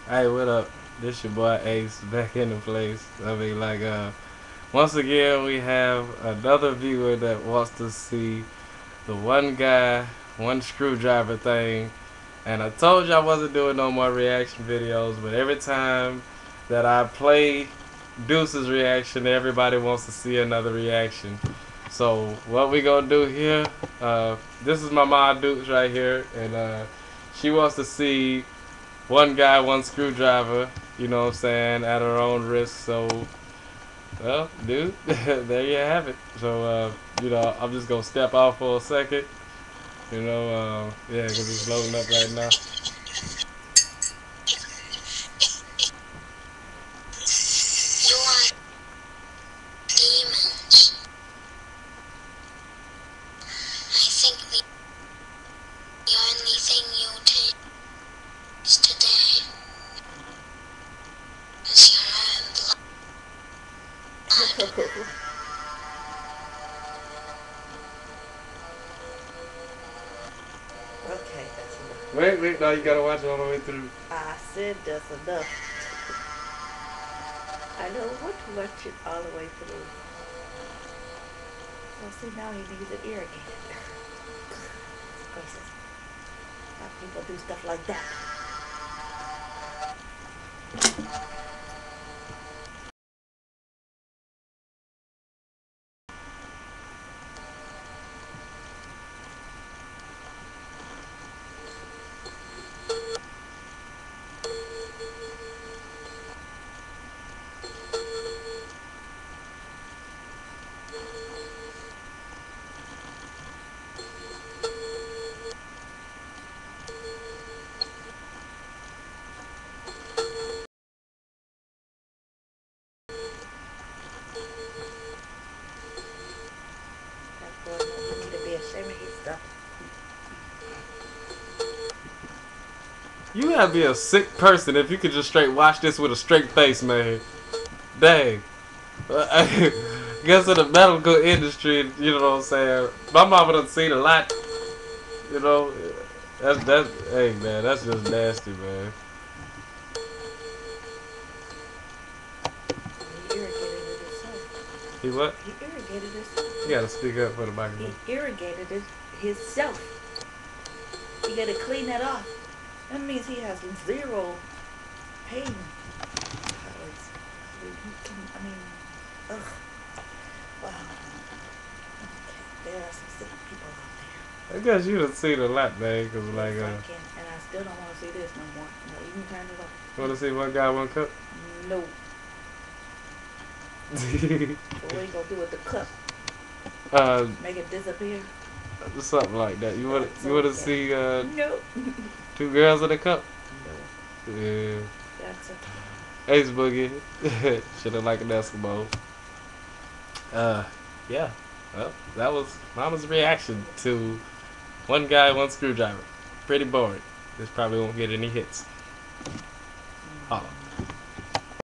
Hey, what up? This your boy Ace back in the place. Once again, we have another viewer that wants to see the one guy, one screwdriver thing. And I told you I wasn't doing no more reaction videos, but every time that I play Deuce's reaction, everybody wants to see another reaction. So what we gonna do here? This is my mom Deuce right here, and she wants to see one guy, one screwdriver, you know what I'm saying, at her own risk. So, well, dude, there you have it. So, I'm just going to step off for a second, yeah, because it's loading up right now. Okay, that's enough. Wait, no, you gotta watch it all the way through. I said that's enough. I don't want to watch it all the way through. Well, see, now he needs it irrigated. Gracious. How people do stuff like that? That boy wants me to be ashamed of his stuff. You gotta be a sick person if you could just straight watch this with a straight face, man. Dang. Guess in the medical industry, you know what I'm saying? My mama done seen a lot, you know. Hey man, that's just nasty, man. He irrigated it himself. He what? He irrigated himself. You gotta speak up for the microphone. He irrigated it himself. He gotta clean that off. That means he has zero pain tolerance. I mean, ugh. Wow. Okay, there are some sick people out there. I guess you done seen a lot, man. Cause like, Yes, I can, and I still don't want to see this no more. No, you can turn it off. wanna see one guy, one cup? No. So what are you gonna do with the cup? Make it disappear? Something like that. You wanna see No. two girls in a cup? No. Yeah. That's okay. Ace Boogie. Shoulda like an Eskimo. Yeah. Well, that was Mama's reaction to one guy, one screwdriver. Pretty boring. This probably won't get any hits. Holla.